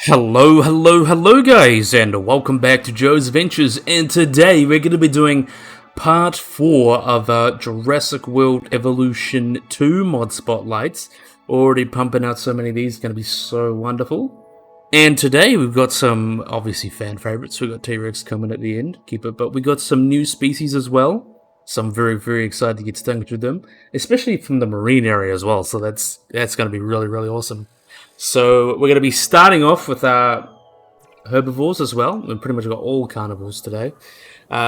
Hello guys, and welcome back to Joe's Adventures, and today we're going to be doing part 4 of Jurassic World Evolution 2 mod spotlights. Already pumping out so many of these, going to be so wonderful. And today we've got some, obviously, fan favorites. We've got T-Rex coming at the end, but we got some new species as well. So I'm very excited to get stung through them, especially from the marine area as well, so that's going to be really awesome. So we're going to be starting off with our herbivores as well. We've pretty much got all carnivores today,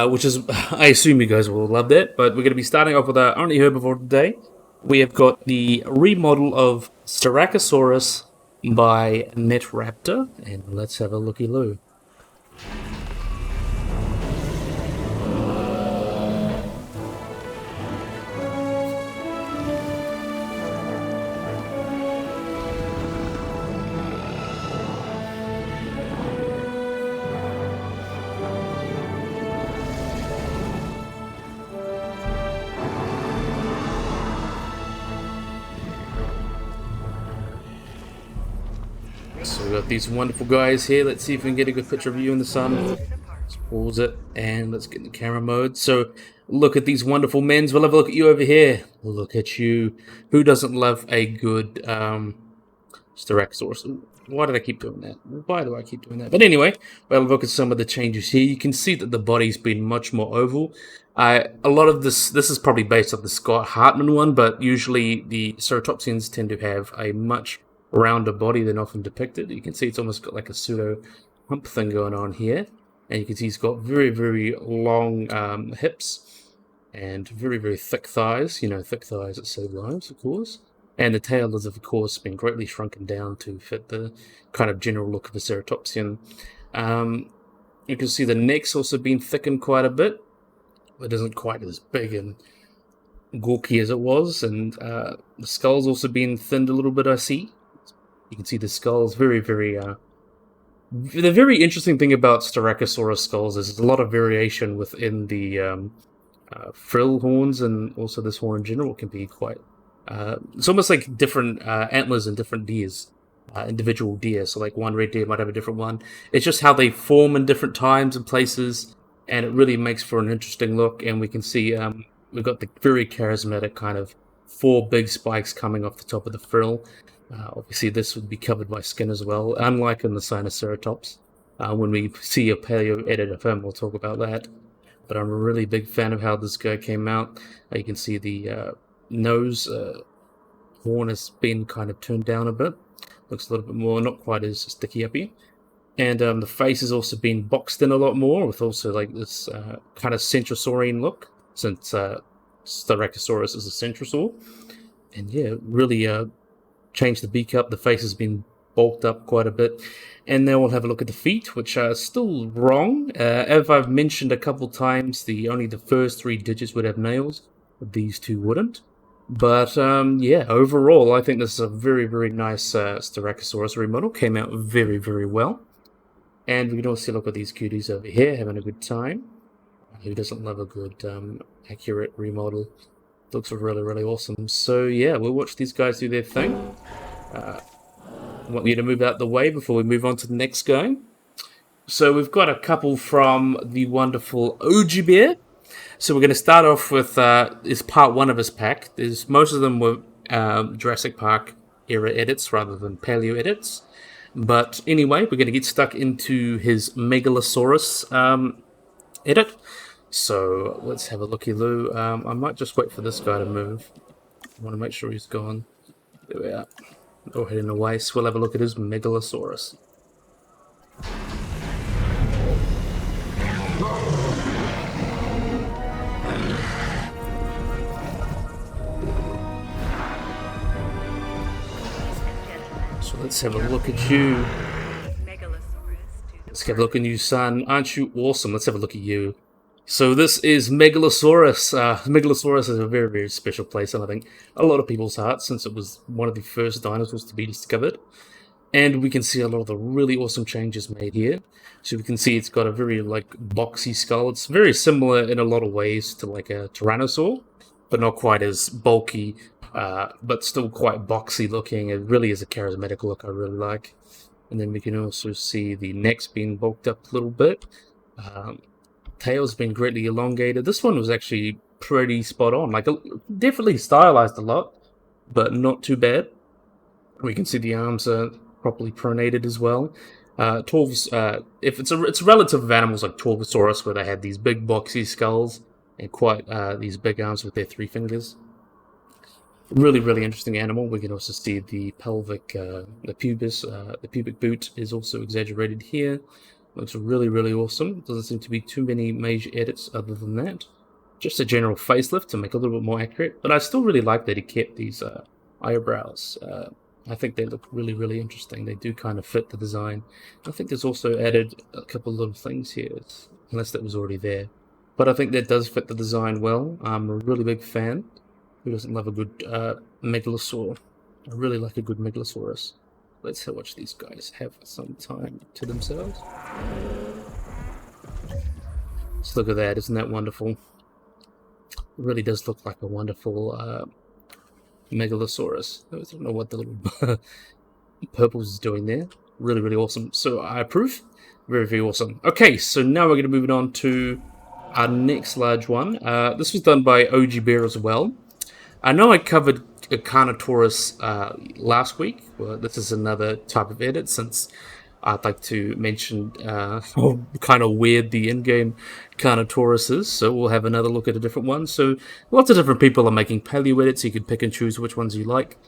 which is, I assume you guys will love that. But we're going to be starting off with our only herbivore today. We have got the remodel of Tyracosaurus by NetRaptor, and let's have a looky-loo. So we got these wonderful guys here. Let's see if we can get a good picture of you in the sun. Let's pause it and let's get in the camera mode. So look at these wonderful men's. We'll have a look at you over here. Look at you. Who doesn't love a good Tyrannosaurus? Why did I keep doing that? Why do I keep doing that? But anyway, we'll look at some of the changes here. You can see that the body's been much more oval. A lot of this is probably based on the Scott Hartman one, but usually the ceratopsians tend to have a much rounder body than often depicted. You can see it's almost got like a pseudo hump thing going on here, and you can see he's got very long hips and very thick thighs. You know, thick thighs that save lives, of course. And the tail has, of course, been greatly shrunken down to fit the kind of general look of a ceratopsian. You can see the neck's also been thickened quite a bit. It isn't quite as big and gawky as it was, and the skull's also been thinned a little bit, I see. You can see the skulls the very interesting thing about Tyrannosaurus skulls is there's a lot of variation within the frill horns, and also this horn in general can be quite it's almost like different antlers in different deers, individual deer. So like one red deer might have a different one. It's just how they form in different times and places, and it really makes for an interesting look. And we can see we've got the very charismatic kind of 4 big spikes coming off the top of the frill. Obviously, this would be covered by skin as well, unlike in the Sinoceratops. When we see a paleo edit of him, we'll talk about that. But I'm a really big fan of how this guy came out. You can see the nose horn has been kind of turned down a bit. Looks a little bit more, not quite as sticky uppy. And the face has also been boxed in a lot more, with also like this kind of centrosaurian look, since Styracosaurus is a centrosaur. And yeah, really changed the beak up. The face has been bulked up quite a bit. And now we'll have a look at the feet, which are still wrong. As I've mentioned a couple times, only the first 3 digits would have nails, but these 2 wouldn't. But yeah, overall, I think this is a very nice Styracosaurus remodel. Came out very well. And we can also look at these cuties over here, having a good time. Who doesn't love a good accurate remodel? Looks really awesome. So yeah, we'll watch these guys do their thing. I want you to move out the way before we move on to the next guy. So we've got a couple from the wonderful OG Bear. So we're going to start off with is part 1 of his pack. Most of them were Jurassic Park era edits rather than paleo edits. But anyway, we're going to get stuck into his Megalosaurus edit. So let's have a looky-loo. I might just wait for this guy to move. I want to make sure he's gone. There we are. Go ahead in the way. So we'll have a look at his Megalosaurus. So let's have a look at you. Let's have a look at you, son. Aren't you awesome? Let's have a look at you. So this is Megalosaurus. Megalosaurus is a very special place, and I think a lot of people's hearts, since it was one of the first dinosaurs to be discovered. And we can see a lot of the really awesome changes made here. So we can see it's got a very boxy skull. It's very similar in a lot of ways to like a Tyrannosaur, but not quite as bulky, but still quite boxy looking. It really is a charismatic look I really like. And then we can also see the necks being bulked up a little bit. Tail's been greatly elongated. This one was actually pretty spot on. Like, definitely stylized a lot, but not too bad. We can see the arms are properly pronated as well. If it's a relative of animals like Torvosaurus, where they had these big boxy skulls and quite these big arms with their 3 fingers. Really, really interesting animal. We can also see the pelvic, the pubic boot is also exaggerated here. Looks really, really awesome. Doesn't seem to be too many major edits other than that. Just a general facelift to make it a little bit more accurate. But I still really like that he kept these eyebrows. I think they look really, really interesting. They do kind of fit the design. I think there's also added a couple of little things here, unless that was already there. But I think that does fit the design well. I'm a really big fan. Who doesn't love a good Megalosaur? I really like a good Megalosaurus. Let's watch these guys have some time to themselves. Just look at that, isn't that wonderful? It really does look like a wonderful Megalosaurus. I don't know what the little purples is doing there. Really, really awesome. So I approve. Very, very awesome. Okay, so now we're going to move it on to our next large one. This was done by OG Bear as well. I know I covered a Carnotaurus last week. Well, this is another type of edit, since I'd like to mention how kind of weird the in-game Carnotaurus is. So we'll have another look at a different one. So lots of different people are making paleo edits. So you can pick and choose which ones you like.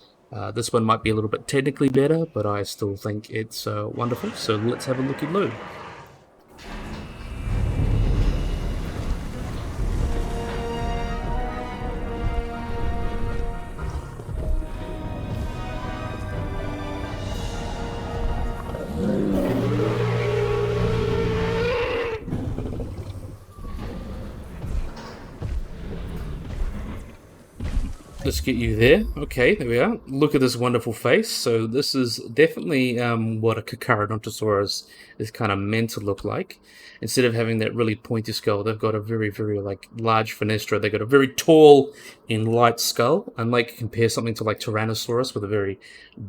This one might be a little bit technically better, but I still think it's wonderful. So let's have a look-at-loo. Let's get you there. Okay, there we are. Look at this wonderful face. So this is definitely what a Cameroceras is kind of meant to look like. Instead of having that really pointy skull, they've got a very, very like large fenestra. They've got a very tall and light skull. Unlike compare something to like Tyrannosaurus with a very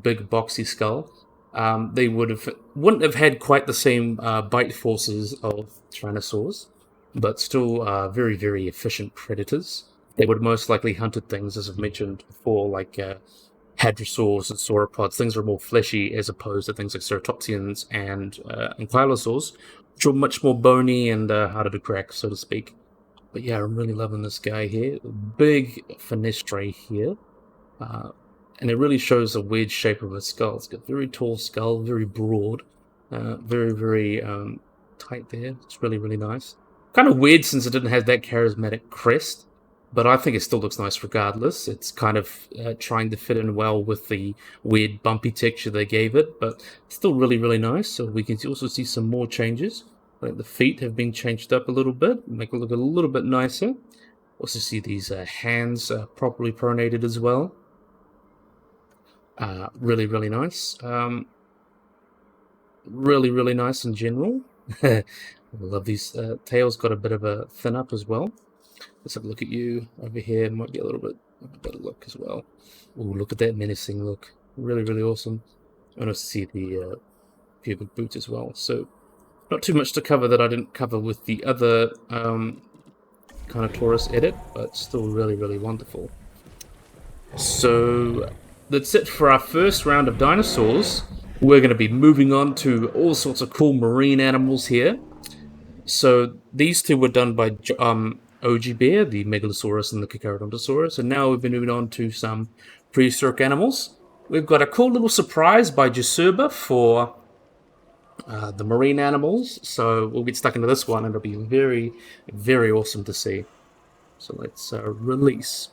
big boxy skull. They wouldn't have had quite the same bite forces of Tyrannosaurs, but still very, very efficient predators. They would most likely hunted things, as I've mentioned before, like hadrosaurs and sauropods. Things are more fleshy as opposed to things like ceratopsians and ankylosaurs, which are much more bony and harder to crack, so to speak. But yeah, I'm really loving this guy here. Big fenestrae here. And it really shows the weird shape of his skull. It's got a very tall skull, very broad, very, very tight there. It's really, really nice. Kind of weird since it didn't have that charismatic crest. But I think it still looks nice regardless. It's kind of trying to fit in well with the weird bumpy texture they gave it, but still really, really nice. So we can also see some more changes. Like the feet have been changed up a little bit, make it look a little bit nicer. Also see these hands properly pronated as well. Really, really nice. Really, really nice in general. I love these tails. Got a bit of a thin up as well. Let's have a look at you over here. Might be a little bit of a better look as well. Ooh, look at that menacing look. Really, really awesome. And also see the pubic boot as well. So, not too much to cover that I didn't cover with the other Carnotaurus edit, but still really, really wonderful. So, that's it for our first round of dinosaurs. We're going to be moving on to all sorts of cool marine animals here. So, these two were done by OG Bear, the Megalosaurus and the Cameroceras, and now we've been moving on to some prehistoric animals. We've got a cool little surprise by Joseba for the marine animals, so we'll get stuck into this one, and it'll be very, very awesome to see. So let's release.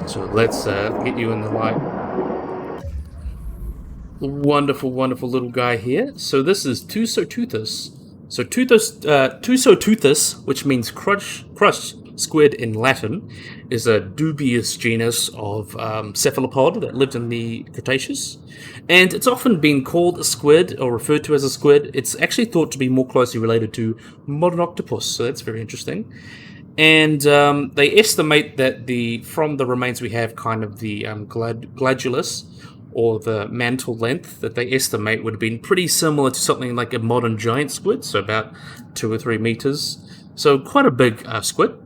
So let's get you in the light. Wonderful, wonderful little guy here. So this is Tusoteuthis. So Tusoteuthis, which means crushed Squid in Latin is a dubious genus of cephalopod that lived in the Cretaceous, and it's often been called a squid or referred to as a squid. It's actually thought to be more closely related to modern octopus, so that's very interesting. And they estimate that from the remains we have, kind of the gladulus, or the mantle length, that they estimate would have been pretty similar to something like a modern giant squid, so about 2 or 3 meters. So quite a big squid.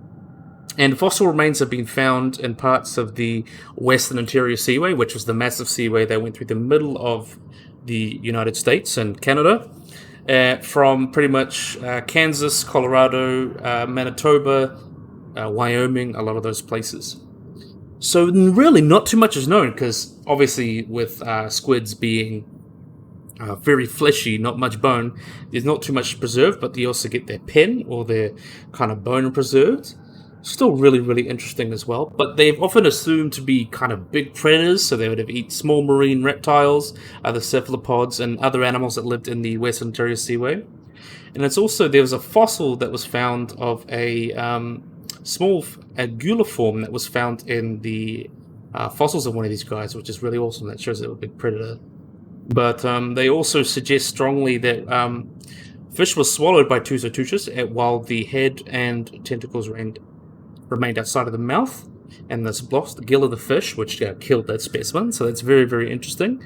And fossil remains have been found in parts of the Western Interior Seaway, which was the massive seaway that went through the middle of the United States and Canada, from pretty much Kansas, Colorado, Manitoba, Wyoming, a lot of those places. So really not too much is known, because obviously with squids being very fleshy, not much bone, there's not too much preserved, but they also get their pen or their kind of bone preserved. Still really, really interesting as well. But they've often assumed to be kind of big predators, so they would have eaten small marine reptiles, other cephalopods, and other animals that lived in the Western Interior Seaway. And it's also, there was a fossil that was found of a small anguilliform that was found in the fossils of one of these guys, which is really awesome. That shows they were a big predator. But they also suggest strongly that fish was swallowed by Qianzhousaurus while the head and tentacles remained outside of the mouth, and this blocks the gill of the fish, which killed that specimen. So that's very, very interesting.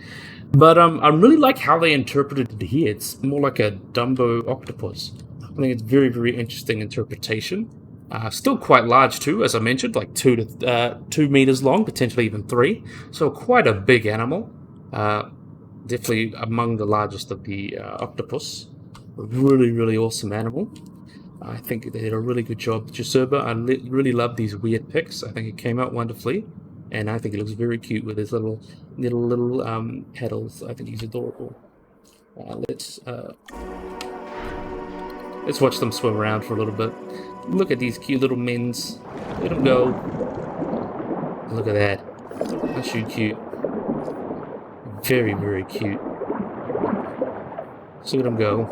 But I really like how they interpreted it here. It's more like a Dumbo octopus. I think it's very, very interesting interpretation. Still quite large too, as I mentioned, like 2 meters long, potentially even 3. So quite a big animal. Definitely among the largest of the octopus. A really, really awesome animal. I think they did a really good job. Joseba, I really love these weird pics. I think it came out wonderfully, and I think it looks very cute with his little petals. I think he's adorable. Let's watch them swim around for a little bit. Look at these cute little mins. Let them go. Look at that. That's so cute. Very, very cute. So let them go.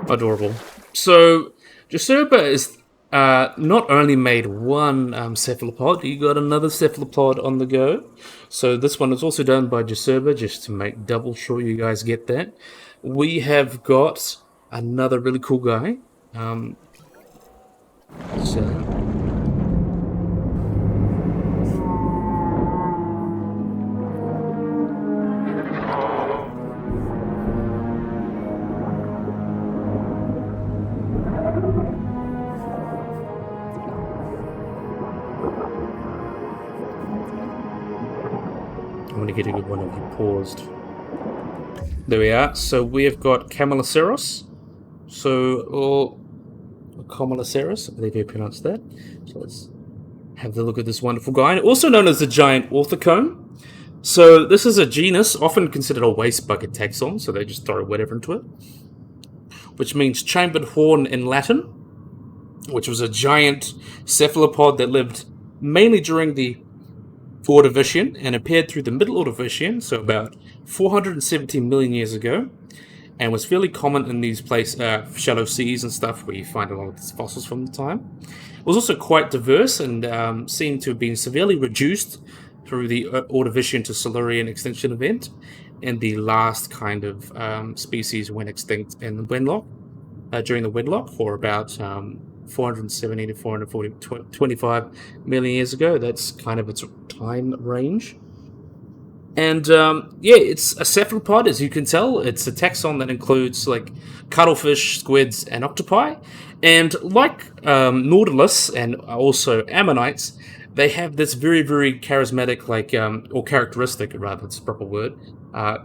Adorable. So, Joseba is not only made one cephalopod, you got another cephalopod on the go. So this one is also done by Joseba, just to make double sure you guys get that. We have got another really cool guy. I'm going to get a good one of you paused. There we are. So we have got Cameloceros. Or Cameloceros, I believe you pronounced that. So let's have a look at this wonderful guy. Also known as the giant orthocone. So this is a genus, often considered a waste bucket taxon, so they just throw whatever into it. Which means chambered horn in Latin, which was a giant cephalopod that lived mainly during the Ordovician and appeared through the Middle Ordovician, so about 417 million years ago, and was fairly common in these shallow seas and stuff where you find a lot of these fossils from the time. It was also quite diverse and seemed to have been severely reduced through the Ordovician to Silurian extinction event, and the last kind of species went extinct in the Wenlock, during the Wenlock, for about 470 to 425 million years ago. That's kind of its time range. And it's a cephalopod, as you can tell. It's a taxon that includes like cuttlefish, squids, and octopi. And like Nautilus and also ammonites, they have this very, very charismatic, or characteristic, rather, it's a proper word,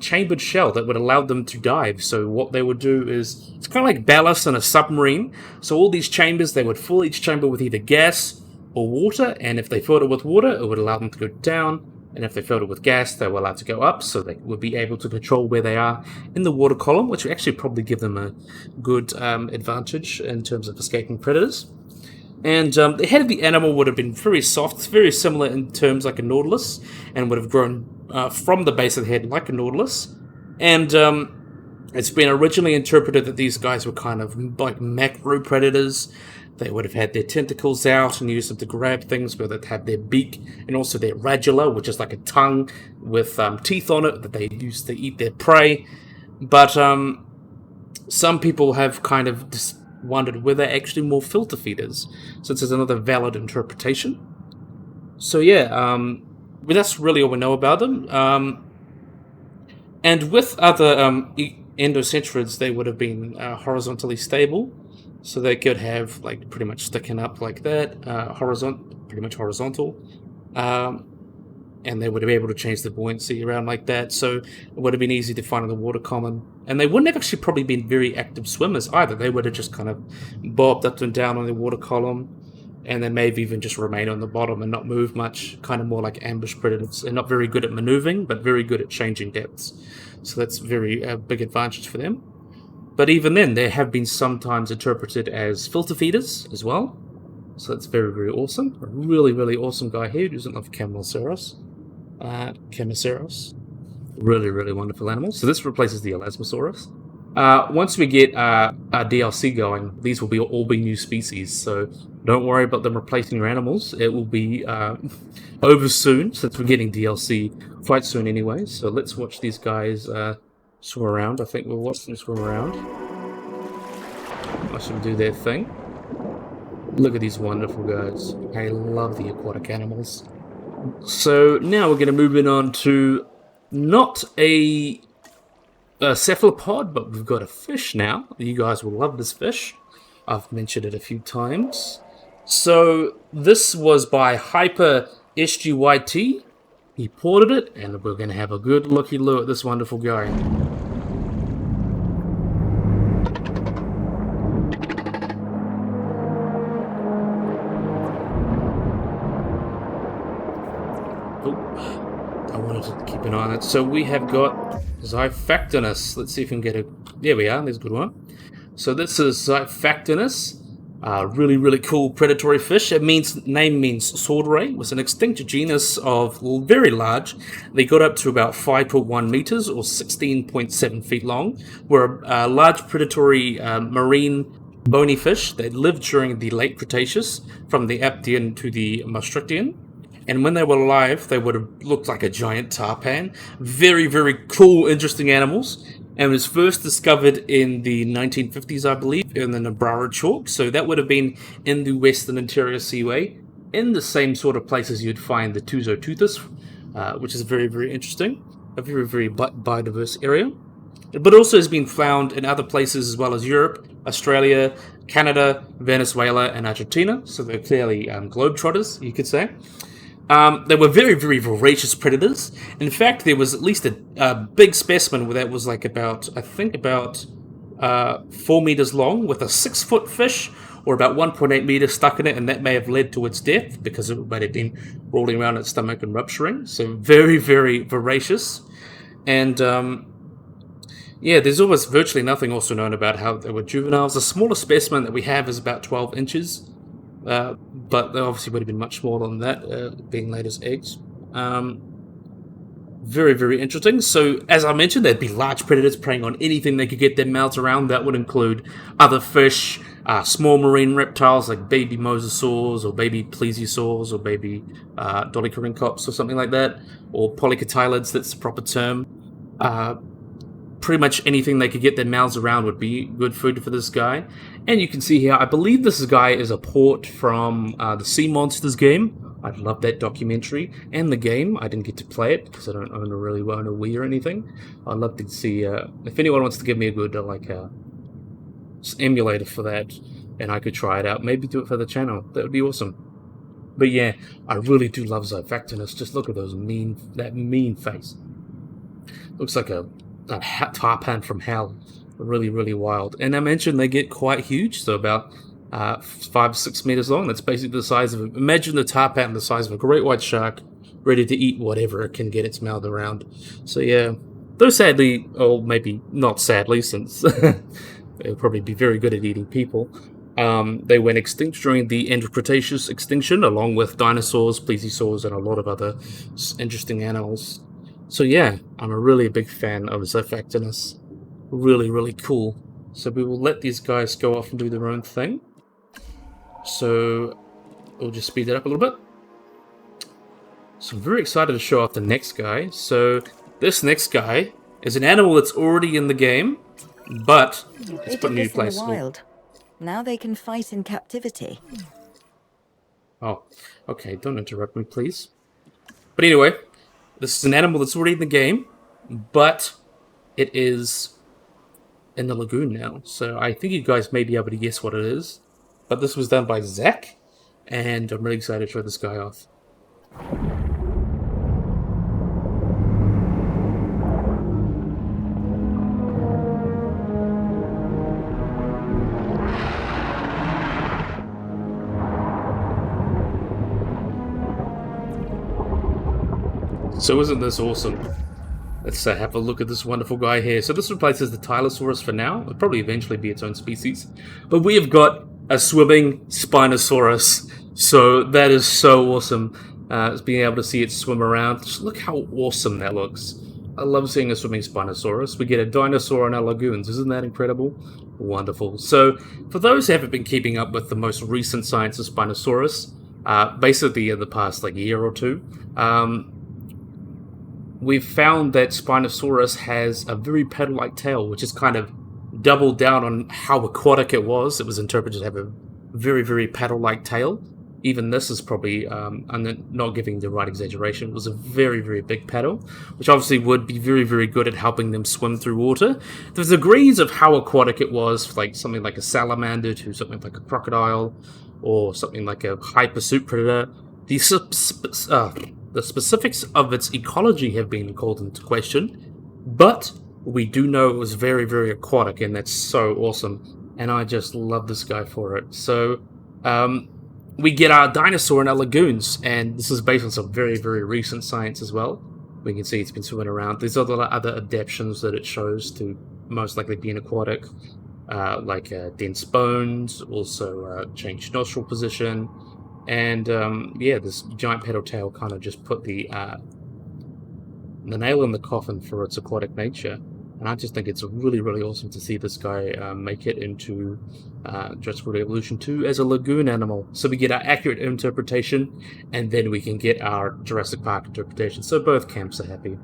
chambered shell that would allow them to dive. So what they would do is, it's kind of like ballast in a submarine. So all these chambers, they would fill each chamber with either gas or water, and if they filled it with water, it would allow them to go down, and if they filled it with gas, they were allowed to go up, so they would be able to control where they are in the water column, which would actually probably give them a good advantage in terms of escaping predators. And the head of the animal would have been very soft, very similar in terms like a nautilus, and would have grown from the base of the head like a nautilus. And it's been originally interpreted that these guys were kind of like macro predators, They would have had their tentacles out and used them to grab things, where they'd have their beak and also their radula, which is like a tongue with teeth on it that they used to eat their prey. But some people have kind of just wondered whether they're actually more filter feeders, since there's another valid interpretation. So yeah, but that's really all we know about them. And with other endocenturids, they would have been horizontally stable, so they could have like pretty much sticking up like that, pretty much horizontal, and they would have been able to change the buoyancy around like that. So it would have been easy to find in the water common, and they wouldn't have actually probably been very active swimmers either. They would have just kind of bobbed up and down on the water column, and then maybe even just remain on the bottom and not move much, kind of more like ambush predators, and not very good at maneuvering, but very good at changing depths. So that's very big advantage for them. But even then, they have been sometimes interpreted as filter feeders as well. So that's very, very awesome. A really, really awesome guy here who doesn't love Cameloceros. Cameroceras. Really, really wonderful animal. So this replaces the Elasmosaurus. Once we get our DLC going, these will all be new species, so don't worry about them replacing your animals. It will be over soon, since we're getting DLC quite soon anyway. So let's watch these guys swim around. I think we'll watch them swim around. Watch them do their thing. Look at these wonderful guys. I love the aquatic animals. So now we're going to move in on to not a cephalopod, but we've got a fish now. You guys will love this fish. I've mentioned it a few times. So this was by Hyper JWE2. He ported it, and we're going to have a good looky look at this wonderful guy. I wanted to keep an eye on it. So we have got Factorinus. Let's see if we can get a... There we are. There's a good one. So this is Factorinus. Really, really cool predatory fish. Name means sword ray. It was an extinct genus of very large. They got up to about 5.1 meters or 16.7 feet long. Were a large predatory marine bony fish that lived during the late Cretaceous, from the Aptian to the Maastrichtian. And when they were alive, they would have looked like a giant tarpan. Very, very cool, interesting animals. And was first discovered in the 1950s, I believe, in the Niobrara Chalk. So that would have been in the Western Interior Seaway, in the same sort of places you'd find the Qianzhousaurus, which is very, very interesting. A very, very biodiverse area. But also has been found in other places as well as Europe, Australia, Canada, Venezuela, and Argentina. So they're clearly globetrotters, you could say. They were very, very voracious predators. In fact, there was at least a big specimen that was like about 4 meters long, with a 6-foot fish, or about 1.8 meters stuck in it, and that may have led to its death because it might have been rolling around its stomach and rupturing. So very, very voracious. And yeah, there's almost virtually nothing also known about how they were juveniles. The smallest specimen that we have is about 12 inches. But they obviously would have been much smaller than that, being laid as eggs. Very, very interesting. So, as I mentioned, there'd be large predators preying on anything they could get their mouths around. That would include other fish, small marine reptiles like baby mosasaurs, or baby plesiosaurs, or baby dolichoryncops, or something like that, or polycotylids, that's the proper term. Pretty much anything they could get their mouths around would be good food for this guy. And you can see here, I believe this guy is a port from the Sea Monsters game. I love that documentary and the game. I didn't get to play it because I don't own a Wii or anything. I'd love to see if anyone wants to give me a good emulator for that, and I could try it out. Maybe do it for the channel. That would be awesome. But yeah, I really do love Factorinus. Just look at that mean face. Looks like a tarpan from hell. Really, really wild. And I mentioned they get quite huge, so about 5 6 meters long. That's basically the size of imagine the tarpan the size of a great white shark, ready to eat whatever it can get its mouth around. So yeah, though sadly, or maybe not sadly, since they'll probably be very good at eating people, they went extinct during the end of Cretaceous extinction, along with dinosaurs, plesiosaurs, and a lot of other interesting animals. So yeah, I'm a really big fan of Factorinus. Really, really cool. So we will let these guys go off and do their own thing. So we'll just speed it up a little bit. So I'm very excited to show off the next guy. So this next guy is an animal that's already in the game, but it's put in a new place. In the wild. Now they can fight in captivity. Oh, okay, don't interrupt me, please. But anyway, this is an animal that's already in the game, but it is in the lagoon now. So I think you guys may be able to guess what it is. But this was done by Zack, and I'm really excited to show this guy off. So isn't this awesome? Let's have a look at this wonderful guy here. So this replaces the Tyrannosaurus for now. It'll probably eventually be its own species. But we have got a swimming Spinosaurus. So that is so awesome. Being able to see it swim around. Just look how awesome that looks. I love seeing a swimming Spinosaurus. We get a dinosaur in our lagoons. Isn't that incredible? Wonderful. So for those who haven't been keeping up with the most recent science of Spinosaurus, basically in the past year or two, we've found that Spinosaurus has a very paddle-like tail, which is kind of doubled down on how aquatic it was. It was interpreted to have a very, very paddle-like tail. Even this is probably, I'm not giving the right exaggeration, it was a very, very big paddle, which obviously would be very, very good at helping them swim through water. There's degrees of how aquatic it was, like something like a salamander to something like a crocodile, or something like a high pursuit predator. The specifics of its ecology have been called into question, but we do know it was very, very aquatic, and that's so awesome. And I just love this guy for it. So, we get our dinosaur in our lagoons, and this is based on some very, very recent science as well. We can see it's been swimming around. There's other adaptations that it shows to most likely being aquatic, like dense bones, also changed nostril position. And yeah, this giant paddle tail kind of just put the nail in the coffin for its aquatic nature. And I just think it's really, really awesome to see this guy make it into Jurassic World Evolution 2 as a lagoon animal. So we get our accurate interpretation, and then we can get our Jurassic Park interpretation. So both camps are happy.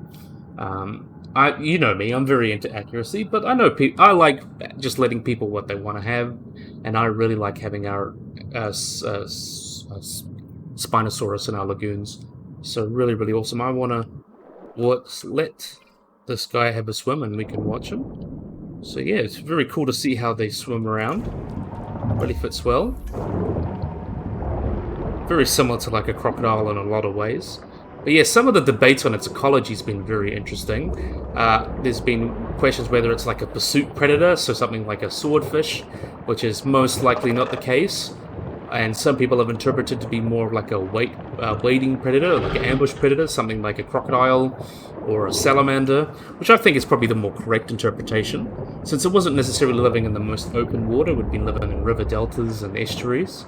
You know me, I'm very into accuracy, but I know I like just letting people what they want to have, and I really like having our Spinosaurus in our lagoons. So really, really awesome. I want to let this guy have a swim and we can watch him. So yeah, it's very cool to see how they swim around. Really fits well. Very similar to like a crocodile in a lot of ways. But yeah, some of the debates on its ecology has been very interesting. There's been questions whether it's like a pursuit predator, so something like a swordfish, which is most likely not the case. And some people have interpreted to be more like a wading predator, like an ambush predator, something like a crocodile or a salamander, which I think is probably the more correct interpretation, since it wasn't necessarily living in the most open water. It would be living in river deltas and estuaries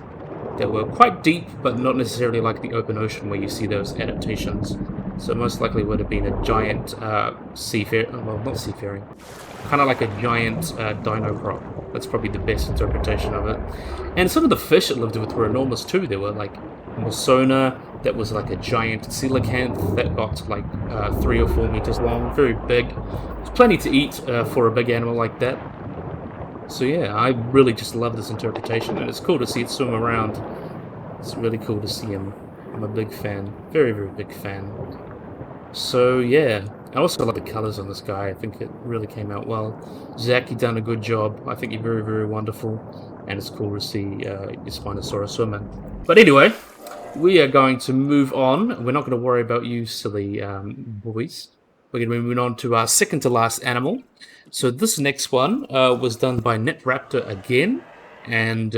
that were quite deep, but not necessarily like the open ocean where you see those adaptations. So most likely would have been a giant seafaring, well, not seafaring, kind of like a giant dino crop. That's probably the best interpretation of it. And some of the fish it lived with were enormous too. There were like Mosona, that was like a giant coelacanth that got like 3 or 4 meters long, very big. There's plenty to eat for a big animal like that. So yeah, I really just love this interpretation, and it's cool to see it swim around. It's really cool to see him. I'm a big fan, very, very big fan. So yeah, I also love the colours on this guy. I think it really came out well. Zack, you've done a good job. I think you're very, very wonderful, and it's cool to see your Spinosaurus swimming. But anyway, we are going to move on. We're not going to worry about you silly boys. We're going to be moving on to our second to last animal. So this next one was done by NetRaptor again, and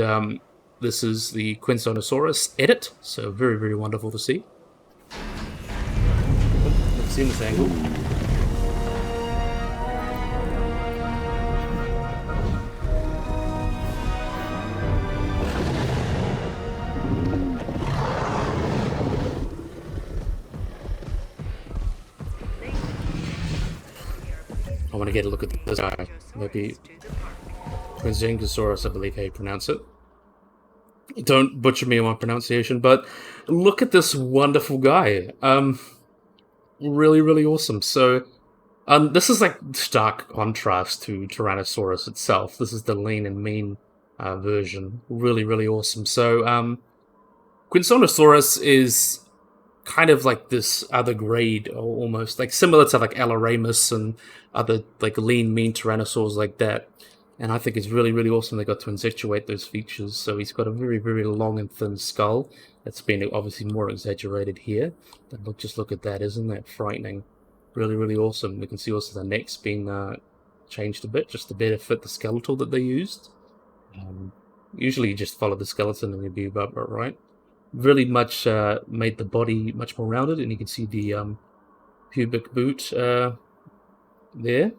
this is the Quinsonosaurus edit. So very, very wonderful to see. Let's see this angle. I want to get a look at this guy. Maybe Qianzhousaurus, I believe how you pronounce it. Don't butcher me on my pronunciation, but look at this wonderful guy. Really, really awesome. So, this is like stark contrast to Tyrannosaurus itself. This is the lean and mean version. Really, really awesome. So, Quinsonosaurus is kind of like this other grade, or almost like similar to like Alloramus and other like lean, mean tyrannosaurs like that. And I think it's really, really awesome they got to accentuate those features. So he's got a very, very long and thin skull. That's been obviously more exaggerated here. But just look at that, isn't that frightening? Really, really awesome. We can see also the neck's been changed a bit, just to better fit the skeletal that they used. Usually you just follow the skeleton and you'd be about right. Really much made the body much more rounded, and you can see the pubic boot there.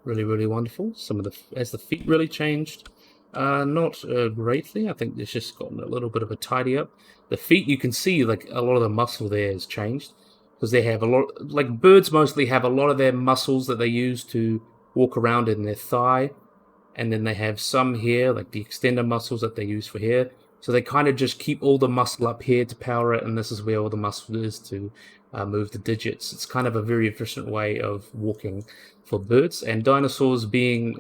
Really, really wonderful. Some of the feet really changed, not greatly. I think it's just gotten a little bit of a tidy up. The feet, you can see like a lot of the muscle there has changed, because they have a lot, like birds mostly have a lot of their muscles that they use to walk around in their thigh, and then they have some here, like the extender muscles that they use for here. So they kind of just keep all the muscle up here to power it, and this is where all the muscle is to move the digits. It's kind of a very efficient way of walking for birds, and dinosaurs being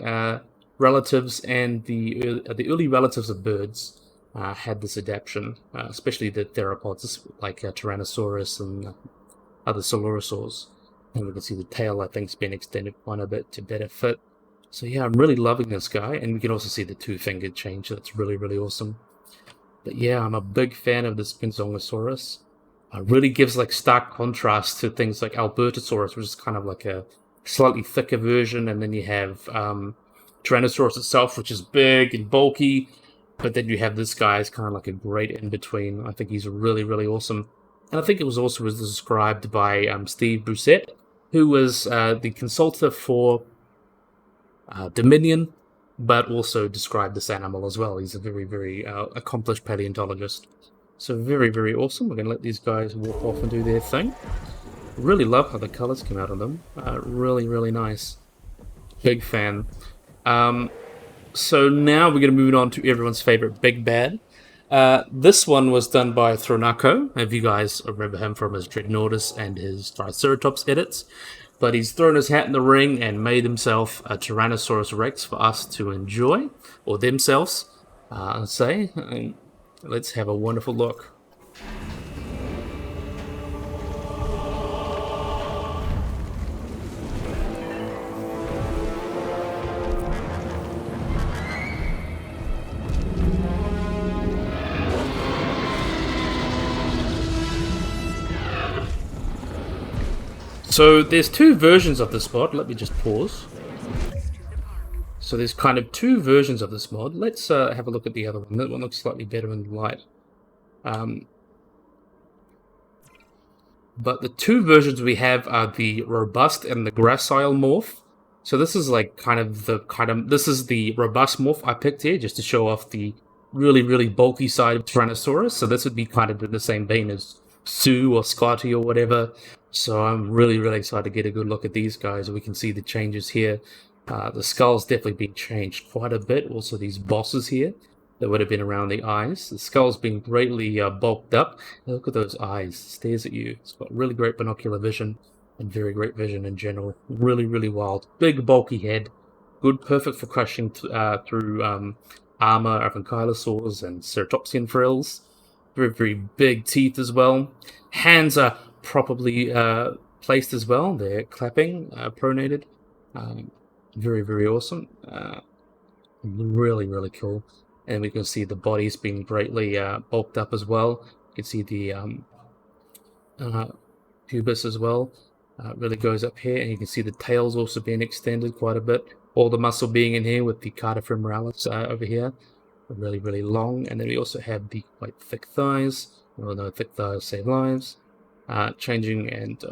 relatives, and the early relatives of birds had this adaptation, especially the theropods like Tyrannosaurus and other saurosaurs. And we can see the tail, I think, has been extended quite a bit to better fit. So yeah, I'm really loving this guy, and we can also see the two-fingered change. That's really, really awesome. But yeah, I'm a big fan of this Quinsonosaurus. It really gives like stark contrast to things like Albertosaurus, which is kind of like a slightly thicker version, and then you have Tyrannosaurus itself, which is big and bulky, but then you have this guy as kind of like a great in-between. I think he's really, really awesome. And I think it was also described by Steve Brusette, who was the consultant for Dominion, but also described this animal as well. He's a very, very accomplished paleontologist. So very, very awesome. We're going to let these guys walk off and do their thing. Really love how the colors come out on them. Really, really nice. Big fan. So now we're going to move on to everyone's favorite big bad. This one was done by Thronako, if you guys remember him from his Dreadnoughtus and his Triceratops edits. But he's thrown his hat in the ring and made himself a Tyrannosaurus Rex for us to enjoy, or themselves, say. And let's have a wonderful look. So there's two versions of this mod. Let me just pause. So there's kind of two versions of this mod. Let's have a look at the other one. That one looks slightly better in the light. But the two versions we have are the robust and the gracile morph. So this is like this is the robust morph I picked here just to show off the really, really bulky side of Tyrannosaurus. So this would be kind of in the same vein as Sue or Scotty or whatever. So I'm really, really excited to get a good look at these guys. We can see the changes here. The skull's definitely been changed quite a bit. Also these bosses here that would have been around the eyes. The skull's been greatly bulked up. Look at those eyes. It stares at you. It's got really great binocular vision and very great vision in general. Really, really wild. Big, bulky head. Good, perfect for crushing through armor of ankylosaurs and ceratopsian frills. Very, very big teeth as well. Hands are properly placed as well. They're clapping, pronated. Very, very awesome. Really, really cool. And we can see the body's been greatly bulked up as well. You can see the pubis as well. Really goes up here, and you can see the tail's also being extended quite a bit. All the muscle being in here with the carta femoralis over here. Really, really long. And then we also have the quite thick thighs. Well, no, thick thighs save lives. Changing and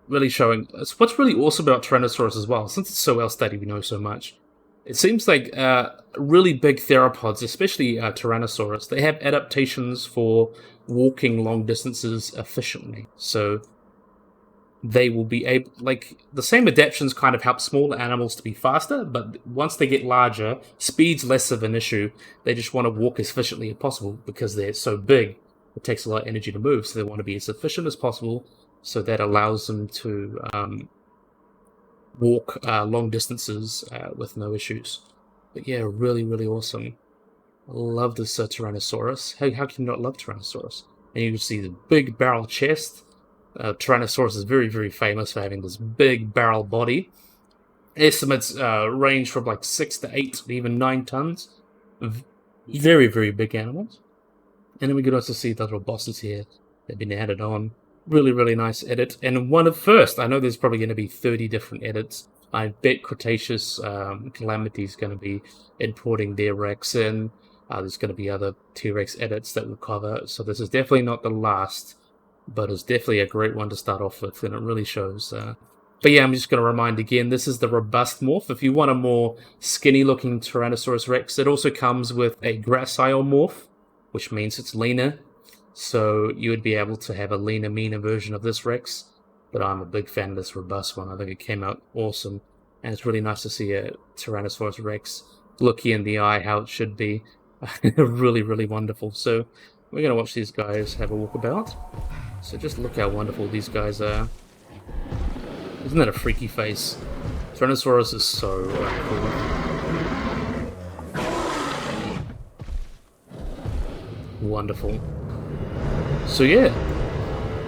really showing. What's really awesome about Tyrannosaurus as well, since it's so well studied, we know so much. It seems like really big theropods, especially Tyrannosaurus, they have adaptations for walking long distances efficiently. So they will be able, like, the same adaptations kind of help smaller animals to be faster, but once they get larger, speed's less of an issue. They just want to walk as efficiently as possible because they're so big. It takes a lot of energy to move, so they want to be as efficient as possible, so that allows them to walk long distances with no issues. But yeah, really, really awesome. I love this Tyrannosaurus. How can you not love Tyrannosaurus? And you can see the big barrel chest. Tyrannosaurus is very, very famous for having this big barrel body. Estimates range from like 6 to 8, even 9 tons. Very, very big animals. And then we could also see the little bosses here. They've been added on. Really, really nice edit. And one of first, I know there's probably going to be 30 different edits. I bet Cretaceous Calamity is going to be importing their Rex in. There's going to be other T-Rex edits that we'll cover. So this is definitely not the last, but it's definitely a great one to start off with, and it really shows. But yeah, I'm just going to remind again, this is the robust morph. If you want a more skinny-looking Tyrannosaurus Rex, it also comes with a gracile morph, which means it's leaner. So you would be able to have a leaner, meaner version of this Rex. But I'm a big fan of this robust one. I think it came out awesome. And it's really nice to see a Tyrannosaurus Rex look you in the eye how it should be. Really, really wonderful. So we're going to watch these guys have a walkabout. So just look how wonderful these guys are. Isn't that a freaky face? Tyrannosaurus is so cool. Wonderful. So yeah,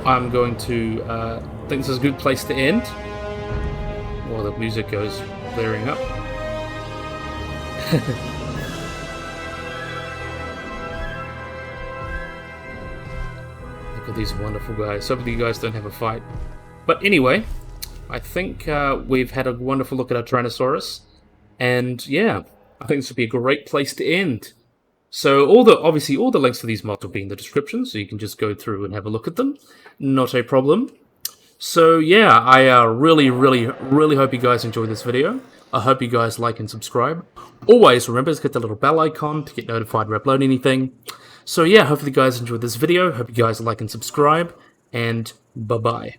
I'm going to think this is a good place to end. While the music goes blaring up. Look at these wonderful guys. Hopefully you guys don't have a fight. But anyway, I think we've had a wonderful look at our Tyrannosaurus. And yeah, I think this would be a great place to end. So obviously all the links to these mods will be in the description, so you can just go through and have a look at them. Not a problem. So yeah, I really, really, really hope you guys enjoyed this video. I hope you guys like and subscribe. Always remember to hit the little bell icon to get notified when I upload anything. So yeah, hopefully you guys enjoyed this video. Hope you guys like and subscribe, and bye-bye.